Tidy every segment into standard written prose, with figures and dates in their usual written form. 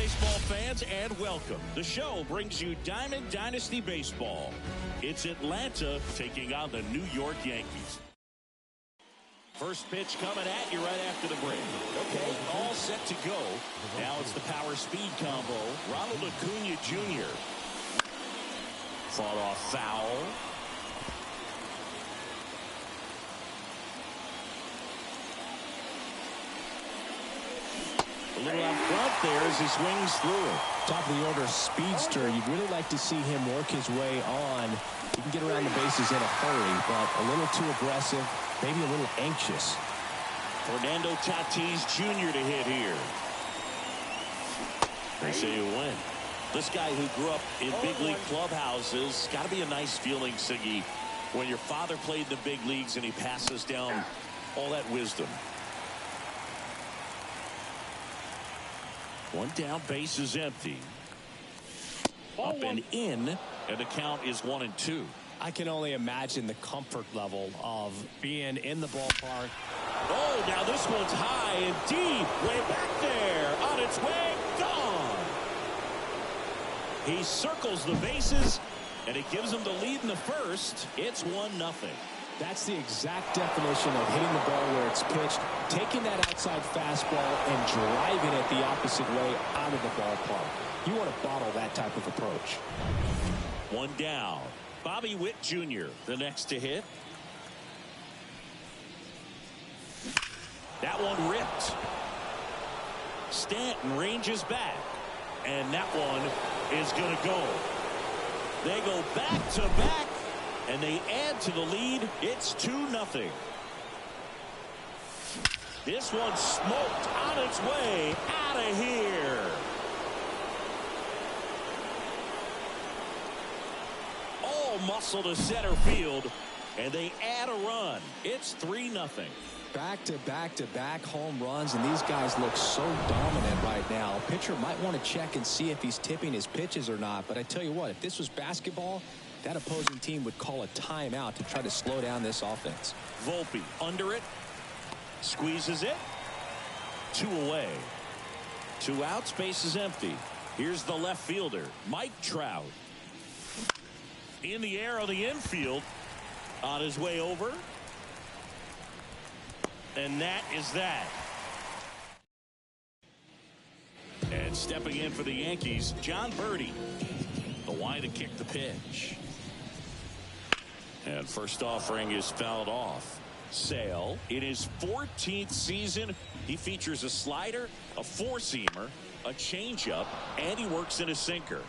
baseball fans, and welcome. The show brings you Diamond Dynasty Baseball. It's Atlanta taking on the New York Yankees. First pitch coming at you right after the break. Okay, all set to go. Now it's the power speed combo. Ronald Acuna Jr. Fought off foul. A little out front there as he swings through it. Top of the order speedster. You'd really like to see him work his way on. He can get around the bases in a hurry, but a little too aggressive, maybe a little anxious. Fernando Tatis Jr. to hit here. They say you win. This guy who grew up in big league clubhouses, got to be a nice feeling, Siggy, when your father played in the big leagues and he passes down all that wisdom. One down, base is empty. Up and in, and the count is 1-2. I can only imagine the comfort level of being in the ballpark. Oh, now this one's high and deep, way back there, on its way, gone. He circles the bases, and it gives him the lead in the first. It's 1-0. That's the exact definition of hitting the ball where it's pitched, taking that outside fastball and driving it the opposite way out of the ballpark. You want to bottle that type of approach. One down. Bobby Witt Jr., the next to hit. That one ripped. Stanton ranges back, and that one is going to go. They go back to back. And they add to the lead. It's 2-0. This one smoked on its way out of here. All muscle to center field, and they add a run. It's 3-0. Back-to-back-to-back home runs, and these guys look so dominant right now. A pitcher might want to check and see if he's tipping his pitches or not. But I tell you what, if this was basketball, that opposing team would call a timeout to try to slow down this offense. Volpe under it. Squeezes it. 2 away. 2 outs. Base is empty. Here's the left fielder, Mike Trout. In the air on the infield. On his way over. And that is that. And stepping in for the Yankees, John Birdie. The wide to kick the pitch. And first offering is fouled off. Sale, in his 14th season, he features a slider, a four-seamer, a changeup, and he works in a sinker.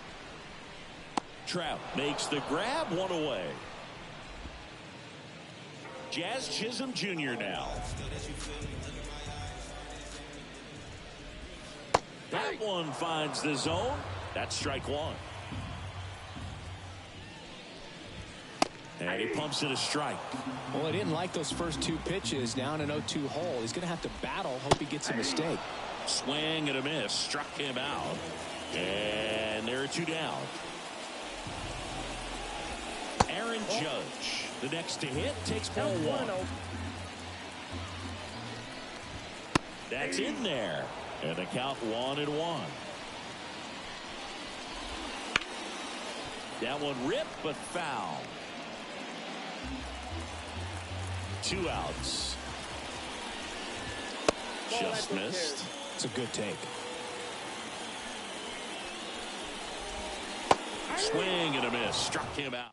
Trout makes the grab, 1 away. Jazz Chisholm Jr. now. That one finds the zone. That's strike 1. And he pumps it a strike. Well, I didn't like those first 2 pitches down an 0-2 hole. He's going to have to battle. Hope he gets a mistake. Swing and a miss. Struck him out. And there are 2 down. Aaron Judge, the next to hit, takes ball 1. That's in there. And the count 1-1. That one ripped, but foul. 2 outs. Just missed. It's a good take. Swing and a miss. Struck him out.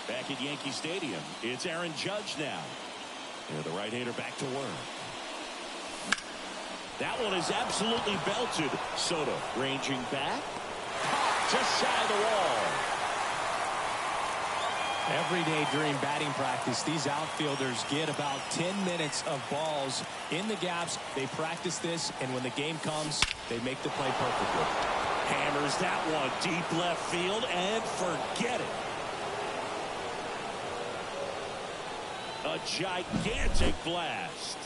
Back at Yankee Stadium, it's Aaron Judge now. And the right-hander back to work. That one is absolutely belted. Soto ranging back. Just shy of the wall. Every day during batting practice, these outfielders get about 10 minutes of balls in the gaps. They practice this, and when the game comes, they make the play perfectly. Hammers that one deep left field, and forget it. A gigantic blast.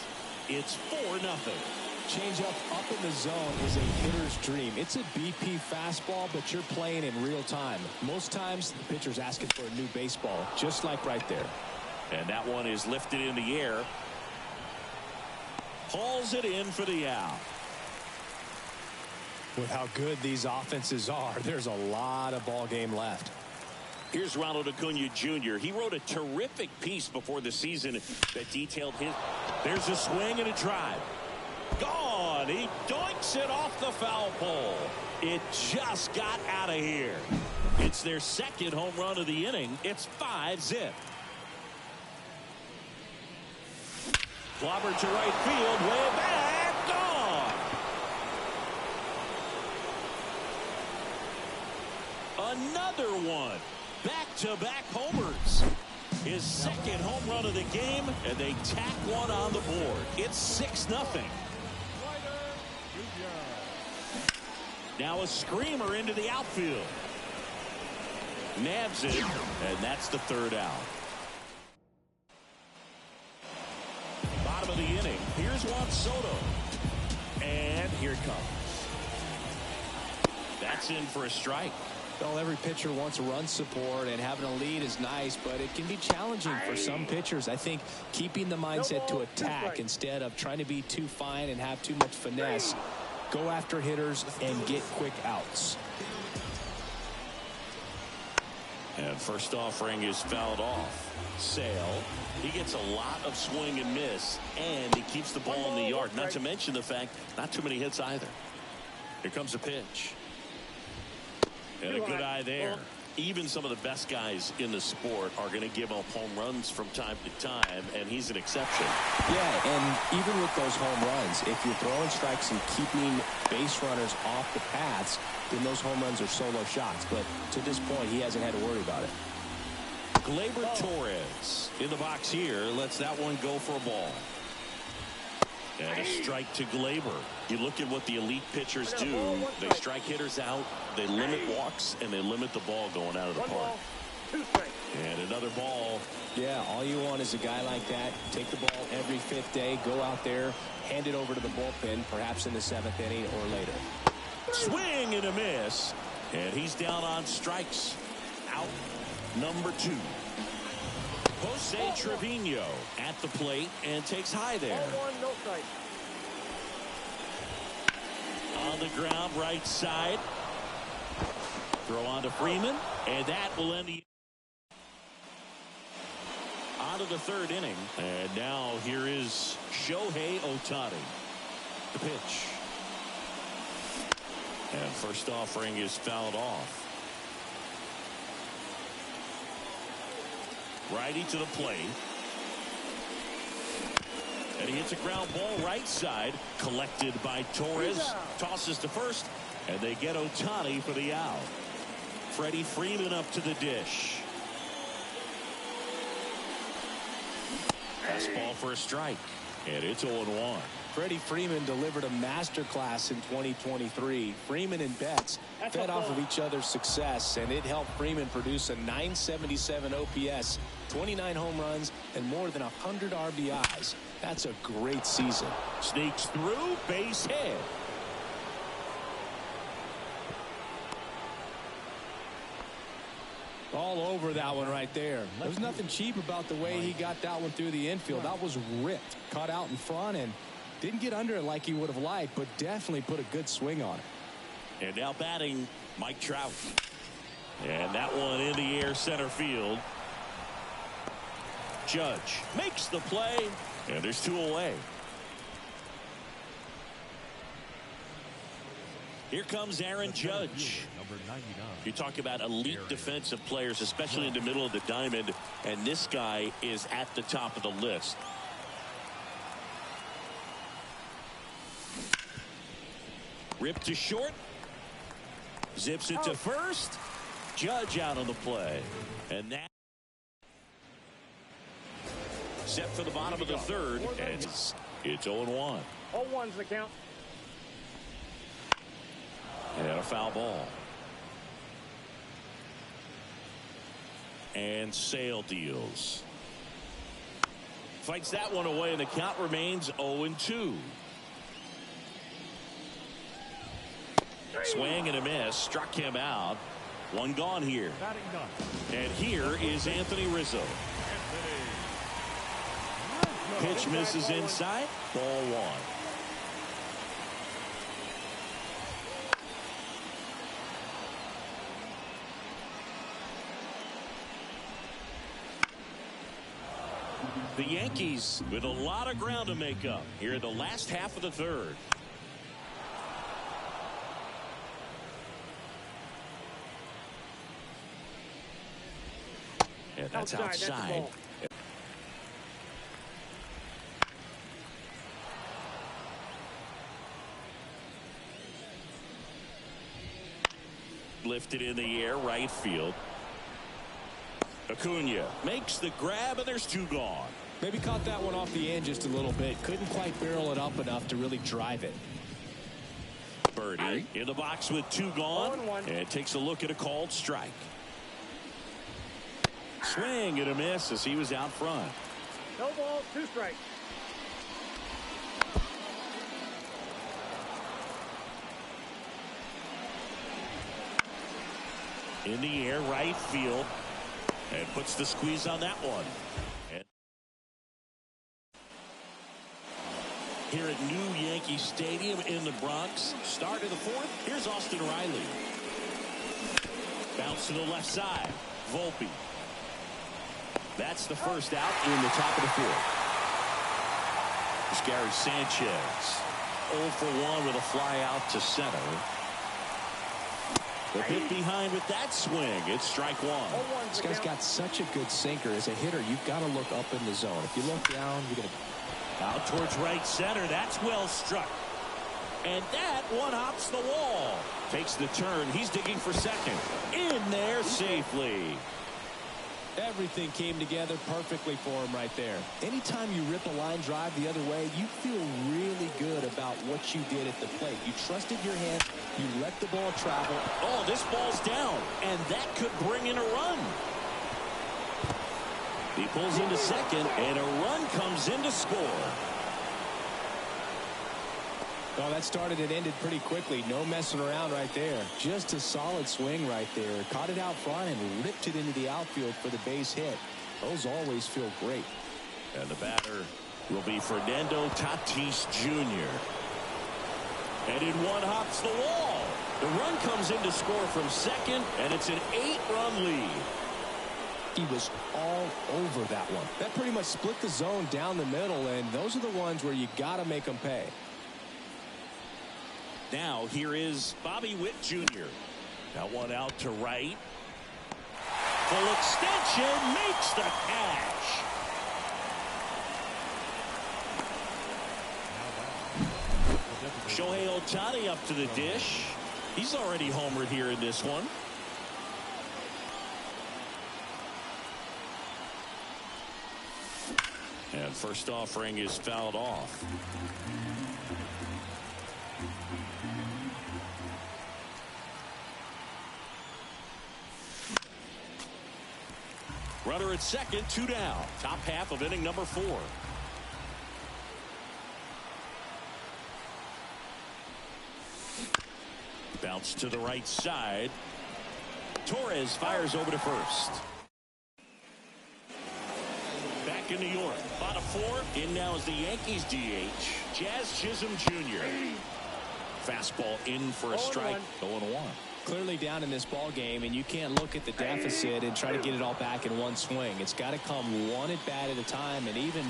It's 4-0. Changeup up in the zone is a hitter's dream. It's a BP fastball, but you're playing in real time. Most times, the pitcher's asking for a new baseball, just like right there. And that one is lifted in the air. Hauls it in for the out. With how good these offenses are, there's a lot of ball game left. Here's Ronald Acuna Jr. He wrote a terrific piece before the season that detailed his. There's a swing and a drive. Gone. He doinks it off the foul pole. It just got out of here. It's their second home run of the inning. It's 5-zip. Clobber to right field. Way back. Gone. Another one. Back-to-back homers. His second home run of the game, and they tack one on the board. It's 6-0. Now a screamer into the outfield. Nabs it, and that's the third out. Bottom of the inning. Here's Juan Soto. And here it comes. That's in for a strike. Well, every pitcher wants run support, and having a lead is nice, but it can be challenging for some pitchers. I think keeping the mindset to attack instead of trying to be too fine and have too much finesse. Go after hitters and get quick outs. And first offering is fouled off. Sale. He gets a lot of swing and miss, and he keeps the ball in the yard. Not to mention the fact, not too many hits either. Here comes a pitch. And a good eye there. Even some of the best guys in the sport are going to give up home runs from time to time, and he's an exception. Yeah, and even with those home runs, if you're throwing strikes and keeping base runners off the paths, then those home runs are solo shots. But to this point, he hasn't had to worry about it. Gleyber Torres in the box here lets that one go for a ball. And a strike to Gleyber. You look at what the elite pitchers do. They strike hitters out, they limit walks, and they limit the ball going out of the park. And another ball. Yeah, all you want is a guy like that. Take the ball every fifth day, go out there, hand it over to the bullpen, perhaps in the seventh inning or later. Swing and a miss. And he's down on strikes. Out number 2. Jose Trevino at the plate and takes high there. On the ground, right side. Throw on to Freeman, and that will end the. On to the third inning, and now here is Shohei Ohtani. The pitch. And first offering is fouled off. Righty to the plate. And he hits a ground ball right side. Collected by Torres. Tosses to first. And they get Ohtani for the out. Freddie Freeman up to the dish. Fastball for a strike. And it's 0-1. Freddie Freeman delivered a masterclass in 2023. Freeman and Betts fed off of each other's success, and it helped Freeman produce a .977 OPS, 29 home runs, and more than 100 RBIs. That's a great season. Sneaks through, base hit. All over that one right there. There's nothing cheap about the way he got that one through the infield. That was ripped. Caught out in front and didn't get under it like he would have liked, but definitely put a good swing on it. And now batting Mike Trout. And that one in the air center field. Judge makes the play, and there's 2 away. Here comes Aaron Judge. You talk about elite defensive players, especially in the middle of the diamond, and this guy is at the top of the list. Ripped to short. Zips it to first. Judge out on the play. And that set for the bottom of the third. And it's 0-1. 0-1's the count. And a foul ball. And Sale deals. Fights that one away, and the count remains 0-2. Swing and a miss. Struck him out. One gone here. And here is Anthony Rizzo. Pitch misses inside. Ball 1. The Yankees with a lot of ground to make up here in the last half of the third. Yeah, that's outside. Lifted in the air, right field. Acuna makes the grab, and there's two gone. Maybe caught that one off the end just a little bit. Couldn't quite barrel it up enough to really drive it. Birdie in the box with two gone, and takes a look at a called strike. Swing and a miss as he was out front. No balls, 2 strikes. In the air, right field, and puts the squeeze on that one. And here at New Yankee Stadium in the Bronx, start of the fourth. Here's Austin Riley. Bounce to the left side. Volpe. That's the first out in the top of the fourth. It's Gary Sanchez. 0 for 1 with a fly out to center. The hit behind with that swing. It's strike one. This guy's got such a good sinker. As a hitter, you've got to look up in the zone. If you look down, you're going to... Out towards right center. That's well struck. And that one hops the wall. Takes the turn. He's digging for second. In there safely. Everything came together perfectly for him right there. Anytime you rip a line drive the other way, you feel really good about what you did at the plate. You trusted your hand. You let the ball travel. Oh, this ball's down, and that could bring in a run. He pulls into second, and a run comes in to score. Oh, that started and ended pretty quickly. No messing around right there. Just a solid swing right there. Caught it out front and ripped it into the outfield for the base hit. Those always feel great. And the batter will be Fernando Tatis Jr. And in one hops the wall. The run comes in to score from second, and it's an 8-run lead. He was all over that one. That pretty much split the zone down the middle, and those are the ones where you got to make them pay. Now here is Bobby Witt Jr. That one out to right. Full extension makes the catch. Shohei Ohtani up to the dish. He's already homered here in this one. And first offering is fouled off. Runner at second, 2 down. Top half of inning number 4. Bounce to the right side. Torres fires over to first. Back in New York. Bottom 4. In now is the Yankees DH. Jazz Chisholm Jr. Fastball in for a strike. 0-1. Clearly down in this ball game, and you can't look at the deficit and try to get it all back in one swing. It's got to come one at bat at a time, and even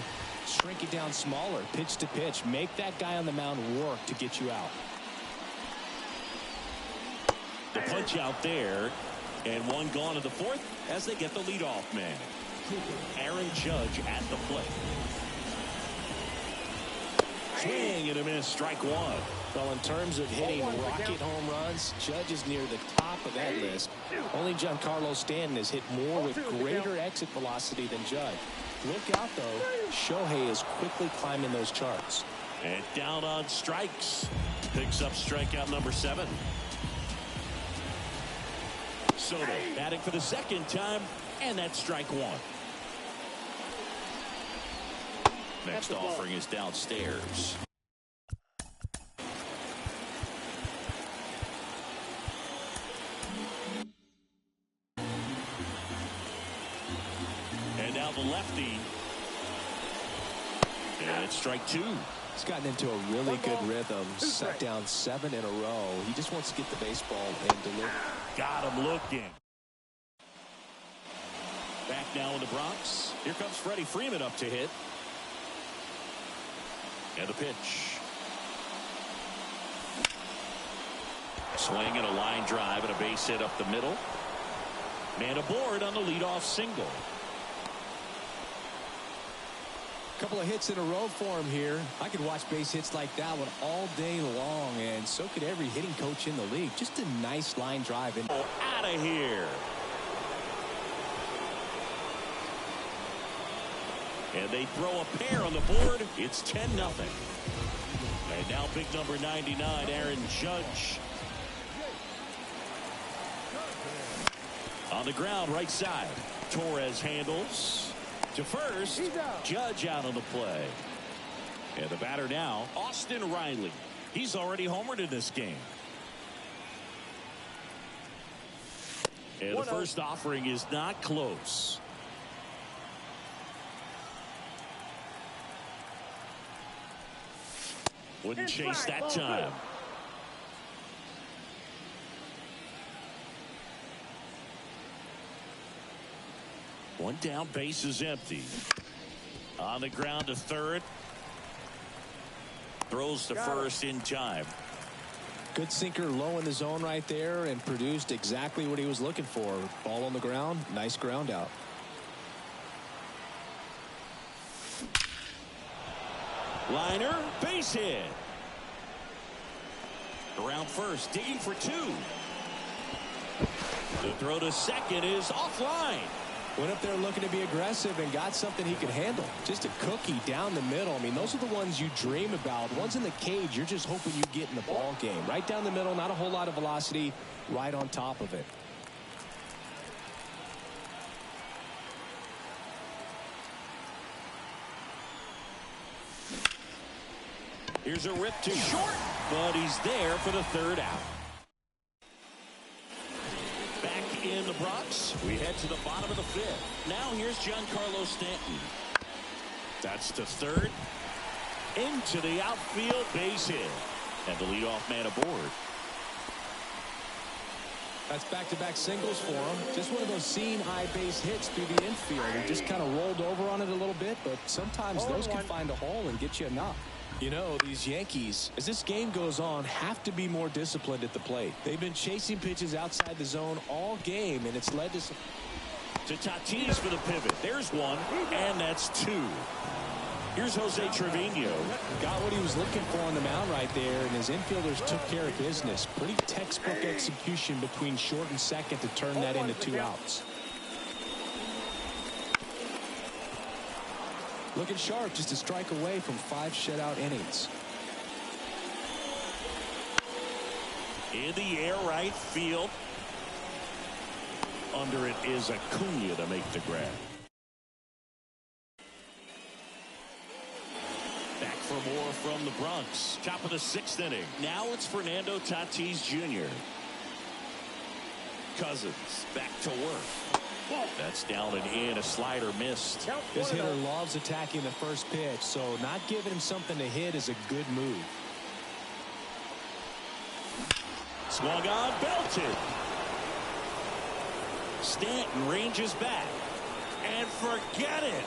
shrink it down smaller, pitch to pitch. Make that guy on the mound work to get you out. The punch out there, and one gone in the fourth as they get the leadoff man. Aaron Judge at the plate. Swing and a miss, strike one. Well, in terms of hitting rocket home runs, Judge is near the top of that list. Only Giancarlo Stanton has hit more with greater exit velocity than Judge. Look out, though. Shohei is quickly climbing those charts. And down on strikes. Picks up strikeout number 7. Soto batting for the second time, and that's strike 1. Next offering is downstairs. And now the lefty. And it's strike 2. He's gotten into a really good rhythm. Set down 7 in a row. He just wants to get the baseball and deliver. Got him looking. Back now in the Bronx. Here comes Freddie Freeman up to hit. And the pitch. Swing and a line drive and a base hit up the middle. Man aboard on the leadoff single. Couple of hits in a row for him here. I could watch base hits like that one all day long, and so could every hitting coach in the league. Just a nice line drive. Oh, out of here. And they throw a pair on the board. It's 10-0. And now big number 99, Aaron Judge. On the ground, right side. Torres handles to first. Judge out on the play. And the batter now, Austin Riley. He's already homered in this game. And the first offering is not close. Wouldn't chase that time. One down, base is empty. On the ground to third. Throws to first in time. Good sinker low in the zone right there and produced exactly what he was looking for. Ball on the ground, nice ground out. Liner, base hit. Around first, digging for two. The throw to second is offline. Went up there looking to be aggressive and got something he could handle. Just a cookie down the middle. I mean, those are the ones you dream about. Ones in the cage, you're just hoping you get in the ball game. Right down the middle, not a whole lot of velocity, right on top of it. Here's a rip to short, but he's there for the third out. Back in the Bronx, we head to the bottom of the fifth. Now here's Giancarlo Stanton. That's to third. Into the outfield, base hit. And the leadoff man aboard. That's back-to-back singles for him. Just one of those seeing-eye base hits through the infield. He just kind of rolled over on it a little bit, but sometimes those can find a hole and get you a knock. You know, these Yankees, as this game goes on, have to be more disciplined at the plate. They've been chasing pitches outside the zone all game, and it's led to some... To Tatis for the pivot. There's one, and that's two. Here's Jose Trevino. Got what he was looking for on the mound right there, and his infielders took care of business. Pretty textbook execution between short and second to turn that into 2 outs. Looking sharp, just a strike away from 5 shutout innings. In the air, right field. Under it is Acuna to make the grab. Back for more from the Bronx. Top of the 6th inning. Now it's Fernando Tatis Jr. Cousins back to work. That's down and in. A slider missed. This hitter loves attacking the first pitch, so not giving him something to hit is a good move. Swung on, belted. Stanton ranges back. And forget it.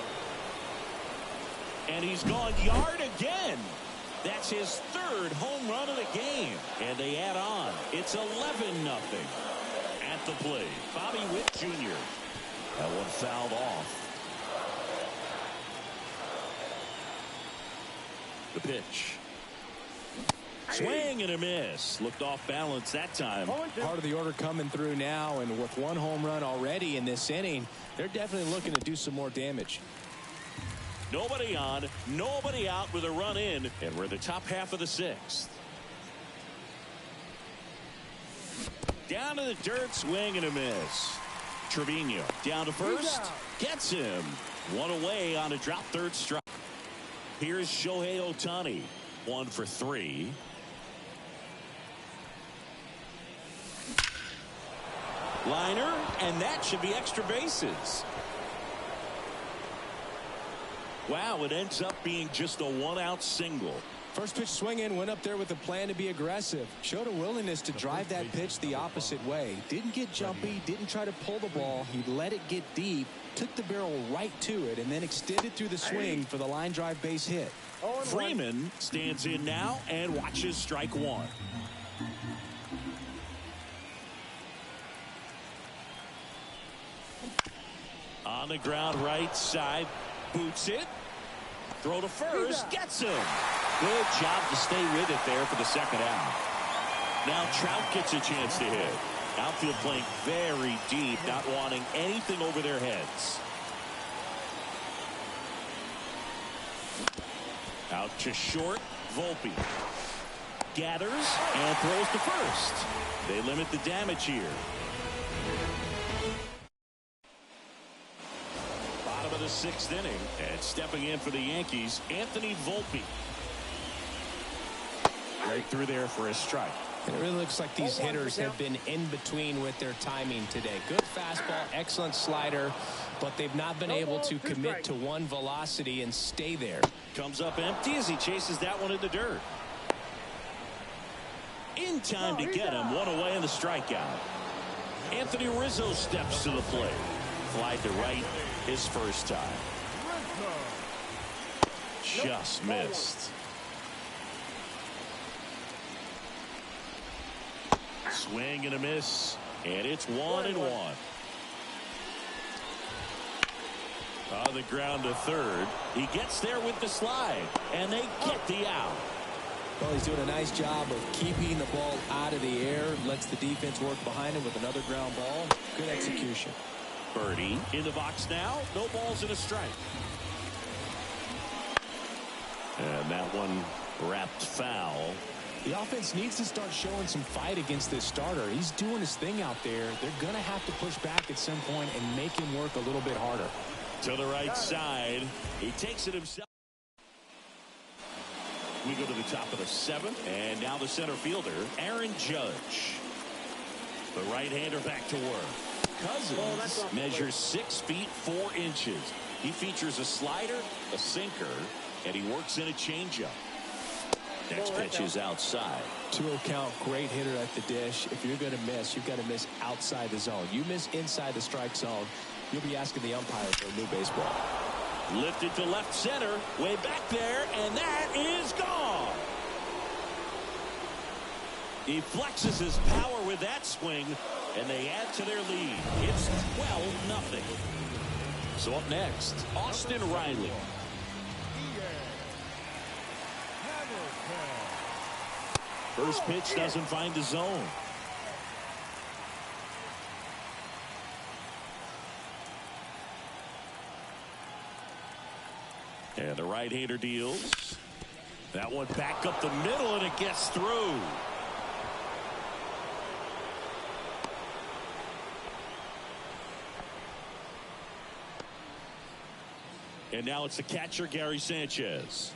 And he's gone yard again. That's his 3rd home run of the game. And they add on. It's 11-0. At the plate, Bobby Witt Jr. That one fouled off. The pitch. Swing and a miss. Looked off balance that time. Part of the order coming through now, and with 1 home run already in this inning, they're definitely looking to do some more damage. Nobody on, nobody out with a run in, and we're in the top half of the 6th. Down to the dirt, swing and a miss. Trevino down to first, gets him. 1 away on a drop 3rd strike. Here's Shohei Ohtani, 1 for 3. Liner, and that should be extra bases. Wow, it ends up being just a 1-out single. First pitch swinging, went up there with a plan to be aggressive. Showed a willingness to drive that pitch the opposite way. Didn't get jumpy, didn't try to pull the ball. He let it get deep, took the barrel right to it, and then extended through the swing for the line drive base hit. Freeman stands in now and watches strike one. On the ground right side, boots it. Throw to first, gets him. Good job to stay with it there for the second out. Now Trout gets a chance to hit. Outfield playing very deep, not wanting anything over their heads. Out to short, Volpe. Gathers and throws to first. They limit the damage here. Bottom of the sixth inning, and stepping in for the Yankees, Anthony Volpe. Right through there for a strike. It really looks like these hitters have been in between with their timing today. Good fastball, excellent slider, but they've not been able to commit to one velocity and stay there. Comes up empty as he chases that one in the dirt. In time to get him, one away in the strikeout. Anthony Rizzo steps to the plate. Fly to right his first time. Just missed. Swing and a miss, and it's 1-1. On the ground to third. He gets there with the slide, and they get the out. Well, he's doing a nice job of keeping the ball out of the air. Lets the defense work behind him with another ground ball. Good execution. Birdie in the box now. No balls and a strike. And that one wrapped foul. The offense needs to start showing some fight against this starter. He's doing his thing out there. They're going to have to push back at some point and make him work a little bit harder. To the right side. He takes it himself. We go to the top of the seventh. And now the center fielder, Aaron Judge. The right-hander back to work. Cousins measures 6 feet 4 inches. He features a slider, a sinker, and he works in a changeup. Next pitch is outside. 2-0 count, great hitter at the dish. If you're going to miss, you've got to miss outside the zone. You miss inside the strike zone, you'll be asking the umpire for a new baseball. Lifted to left center, way back there, and that is gone. He flexes his power with that swing, and they add to their lead. It's 12-0. So up next, Austin Riley. First pitch doesn't find the zone. And the right-hander deals. That one back up the middle, and it gets through. And now it's the catcher, Gary Sanchez.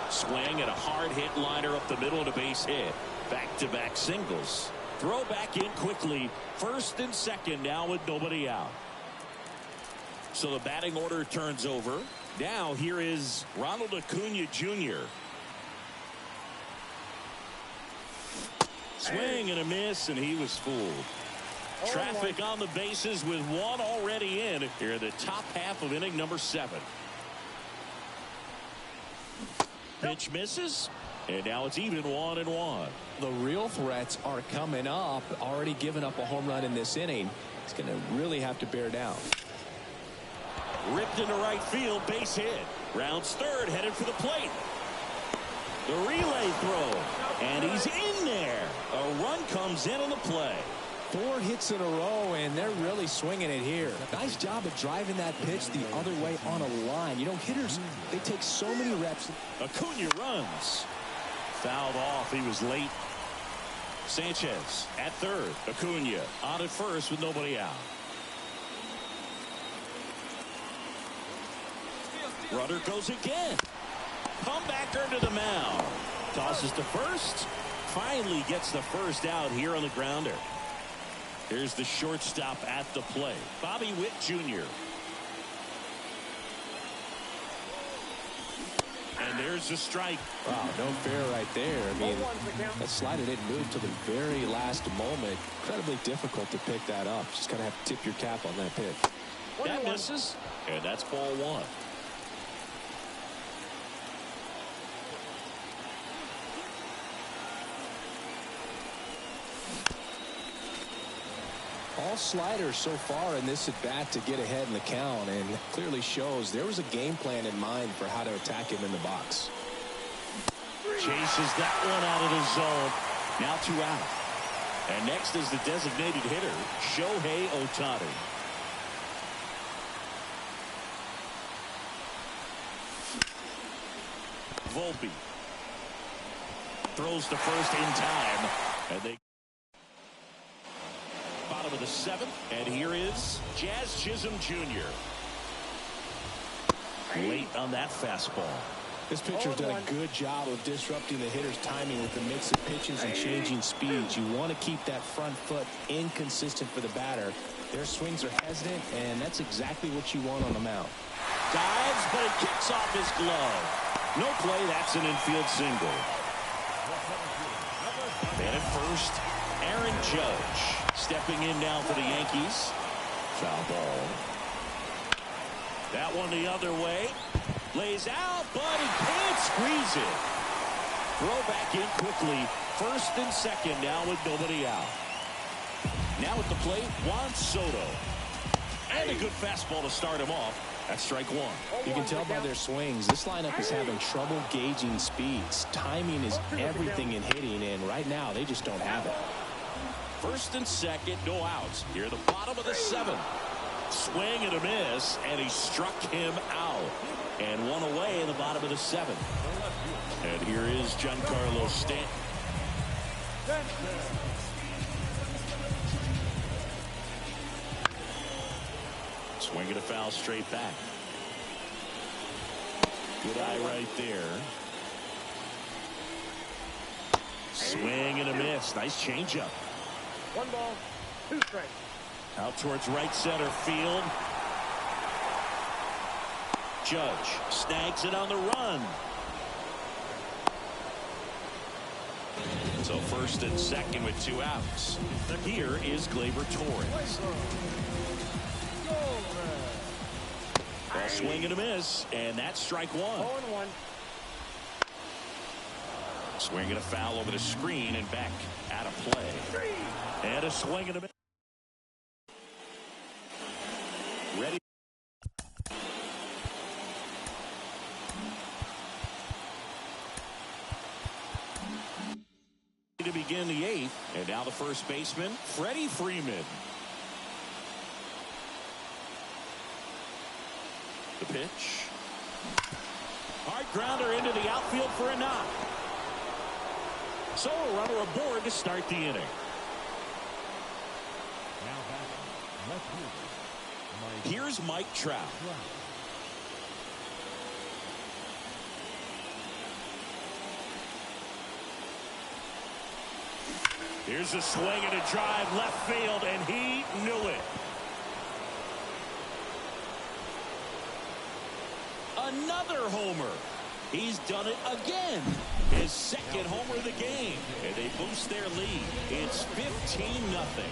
Swing and a hard hit liner up the middle of the base hit. Back-to-back singles. Throw back in quickly. First and second now with nobody out. So the batting order turns over. Now here is Ronald Acuna Jr. Swing and a miss, and he was fooled. Traffic on the bases with one already in here in the top half of inning number 7. Pitch misses, and now it's even 1-1. The real threats are coming up. Already given up a home run in this inning. He's going to really have to bear down. Ripped into right field, base hit. Rounds third, headed for the plate. The relay throw, and he's in there. A run comes in on the play. 4 hits in a row, and they're really swinging it here. Nice job of driving that pitch the other way on a line. You know, hitters, they take so many reps. Acuna runs. Fouled off. He was late. Sanchez at third. Acuna on at first with nobody out. Runner goes again. Comebacker to the mound. Tosses to first. Finally gets the first out here on the grounder. Here's the shortstop at the plate, Bobby Witt Jr. And there's a strike. Wow, no fair right there. I mean, that slider didn't move till the very last moment. Incredibly difficult to pick that up. Just kind of have to tip your cap on that pitch. That misses, and that's ball one. All sliders so far in this at bat to get ahead in the count, and it clearly shows there was a game plan in mind for how to attack him in the box. Chases that one out of the zone. Now 2 out. And next is the designated hitter, Shohei Ohtani. Volpe throws to first in time, and they bottom of the 7th, and here is Jazz Chisholm Jr. Late on that fastball. This pitcher's done a good job of disrupting the hitter's timing with the mix of pitches and changing speeds. You want to keep that front foot inconsistent for the batter. Their swings are hesitant, and that's exactly what you want on the mound. Dives, but it kicks off his glove. No play, that's an infield single. And at first, Aaron Judge stepping in now for the Yankees. Foul ball. That one the other way. Lays out, but he can't squeeze it. Throw back in quickly. First and second now with nobody out. Now at the plate, Juan Soto. And a good fastball to start him off. That's strike one. You can tell by their swings, this lineup is having trouble gauging speeds. Timing is everything in hitting, and right now they just don't have it. First and second, no outs. Here at the bottom of the 7th. Swing and a miss, and he struck him out. And one away in the bottom of the 7th. And here is Giancarlo Stanton. Swinging a foul straight back. Good eye right there. Swing and a miss. Nice changeup. 1 ball, 2 strikes. Out towards right center field. Judge snags it on the run. So first and second with 2 outs. Here is Gleyber Torres. Ball swing and a miss, and that's strike one. 0-1. Swing and a foul over the screen and back out of play. And a swing and a miss. Ready. To begin the 8th, and now the first baseman, Freddie Freeman. The pitch. Hard grounder into the outfield for a knock. So a runner aboard to start the inning. Here's Mike Trout. Here's a swing and a drive left field, and he knew it. Another homer. He's done it again. His second homer of the game. And they boost their lead. It's 15-0.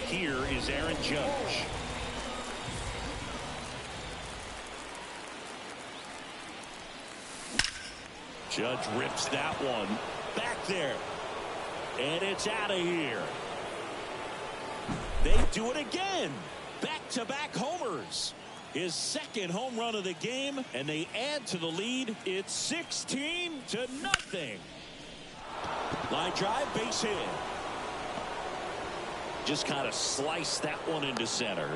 Here is Aaron Judge. Judge rips that one back there. And it's out of here. They do it again. Back-to-back homers. His second home run of the game, and they add to the lead. It's 16-0. Line drive, base hit. Just kind of sliced that one into center.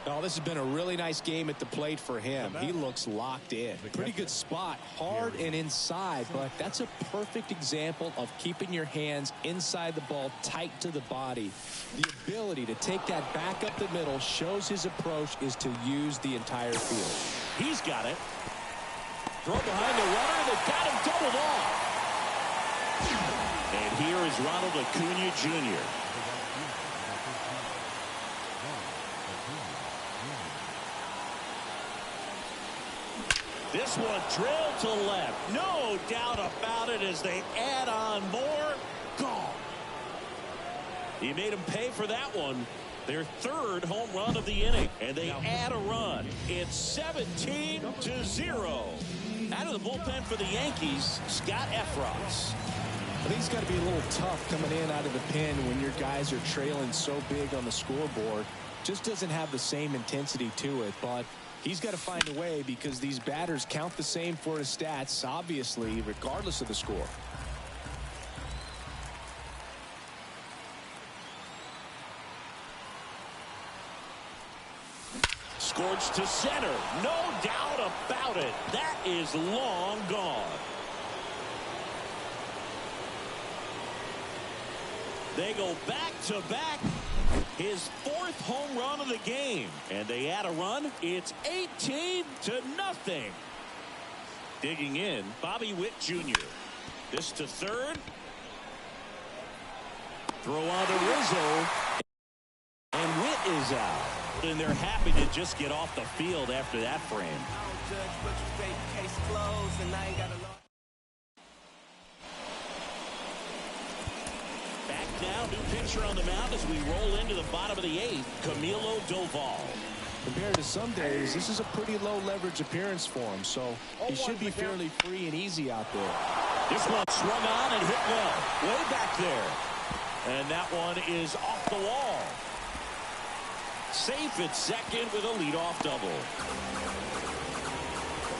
Oh, this has been a really nice game at the plate for him. He looks locked in. Pretty good spot, hard and inside, but that's a perfect example of keeping your hands inside the ball, tight to the body. The ability to take that back up the middle shows his approach is to use the entire field. He's got it. Throw behind the runner, they got him doubled off. And here batter is Ronald Acuna Jr. This one drilled to left. No doubt about it as they add on more. Gone. He made him pay for that one. Their third home run of the inning. And they add a run. It's 17-0. Out of the bullpen for the Yankees, Scott Efros. I think it's got to be a little tough coming in out of the pen when your guys are trailing so big on the scoreboard. Just doesn't have the same intensity to it, but he's got to find a way because these batters count the same for his stats, obviously, regardless of the score. Scorched to center. No doubt about it. That is long gone. They go back-to-back. His fourth home run of the game. And they add a run. It's 18-0. Digging in, Bobby Witt Jr. This to third. Throw on to Rizzo. And Witt is out. And they're happy to just get off the field after that frame. Back now, new pitcher on the mound as we roll into the bottom of the eighth, Camilo Doval. Compared to some days, this is a pretty low leverage appearance for him, so he should be fairly free and easy out there. This one swung on and hit well, way back there. And that one is off the wall. Safe at second with a leadoff double.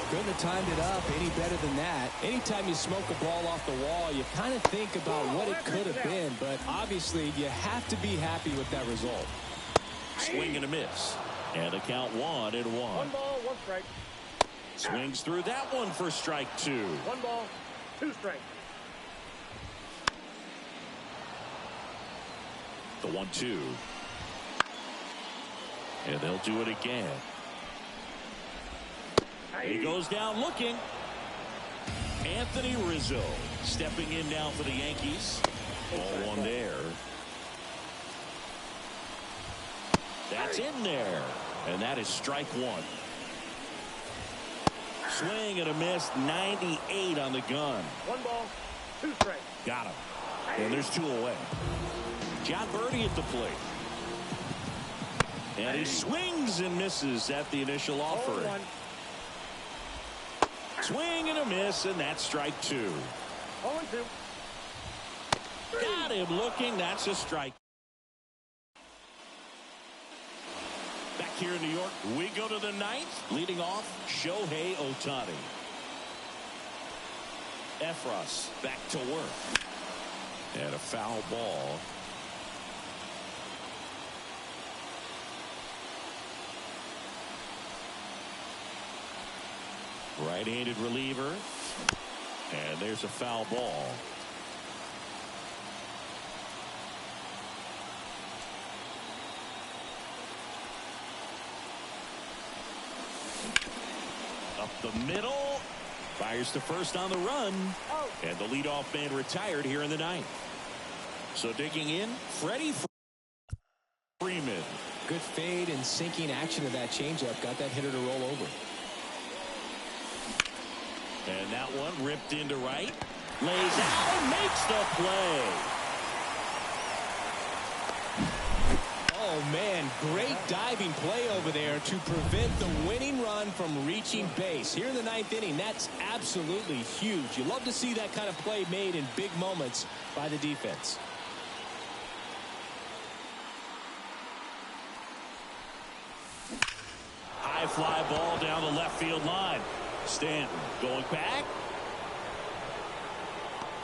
Couldn't have timed it up any better than that. Anytime you smoke a ball off the wall, you kind of think about what it could have been, but obviously you have to be happy with that result. Swing and a miss. And the count 1-1. 1 ball, 1 strike. Swings through that one for strike 2. 1 ball, 2 strikes. The 1-2. And they'll do it again. He goes down looking. Anthony Rizzo stepping in now for the Yankees. Ball 1 there. That's in there. And that is strike 1. Swing and a miss. 98 on the gun. 1 ball, 2 strikes. Got him. And there's 2 away. John Birdie at the plate. And he swings and misses at the initial offering. Swing and a miss, and that's strike 2. 0-2. Got him looking. That's a strike. Back here in New York, we go to the 9th. Leading off, Shohei Ohtani. Efros back to work. And a foul ball. Right-handed reliever. And there's a foul ball. Up the middle. Fires to first on the run. And the leadoff man retired here in the 9th. So digging in, Freddie Freeman. Good fade and sinking action of that changeup. Got that hitter to roll over. And that one ripped into right. Lays out and makes the play. Oh, man, great diving play over there to prevent the winning run from reaching base. Here in the 9th inning, that's absolutely huge. You love to see that kind of play made in big moments by the defense. High fly ball down the left field line. Stanton going back.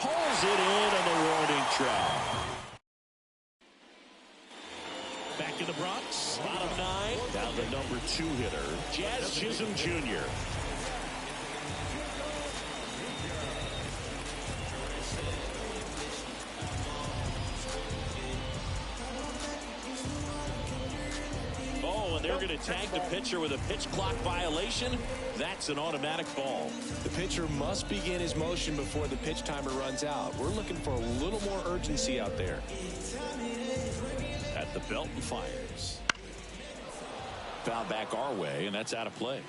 Pulls it in on the warning track. Back in the Bronx, bottom 9. Down the number 2 hitter, Jazz Chisholm Jr. Oh, and they're going to tag the pitcher with a pitch clock violation. That's an automatic ball. The pitcher must begin his motion before the pitch timer runs out. We're looking for a little more urgency out there. At the belt and fires. Foul back our way, and that's out of play.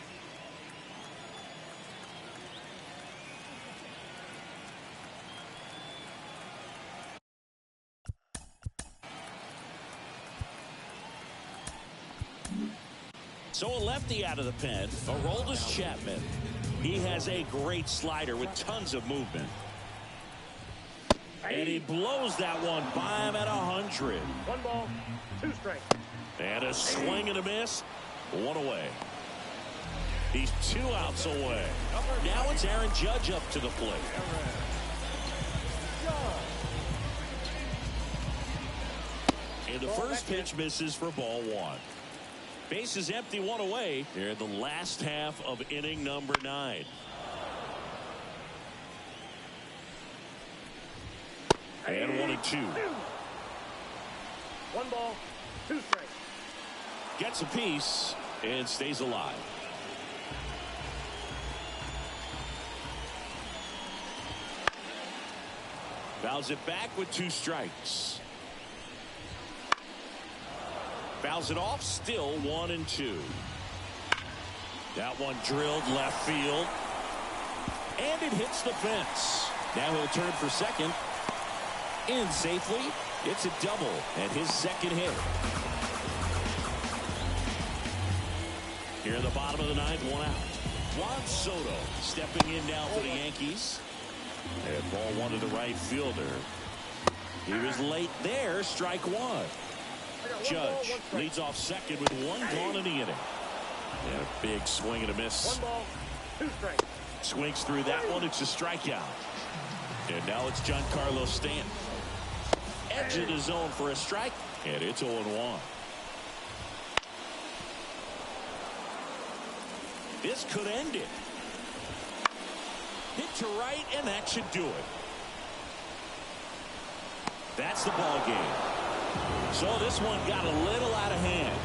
So a lefty out of the pen, Aroldis Chapman. He has a great slider with tons of movement. And he blows that one by him at 100. 1 ball, 2 strikes. And a swing and a miss. 1 away. He's 2 outs away. Now it's Aaron Judge up to the plate. And the first pitch misses for ball 1. Base is empty, 1 away here in the last half of inning number 9. And 1-2. 1 ball, 2 strikes. Gets a piece and stays alive. Fouls it back with 2 strikes. Fouls it off, still 1-2. That one drilled left field. And it hits the fence. Now he'll turn for second. In safely. It's a double and his second hit. Here in the bottom of the 9th, 1 out. Juan Soto stepping in now for the Yankees. And ball 1 to the right fielder. He was late there. Strike 1. Judge leads off second with 1 gone in the inning. And a big swing and a miss. 1 ball, 2 strikes. Swings through that one. It's a strikeout. And now it's Giancarlo Stanton. Edge of the zone for a strike. And it's 0-1. This could end it. Hit to right, and that should do it. That's the ball game. So this one got a little out of hand.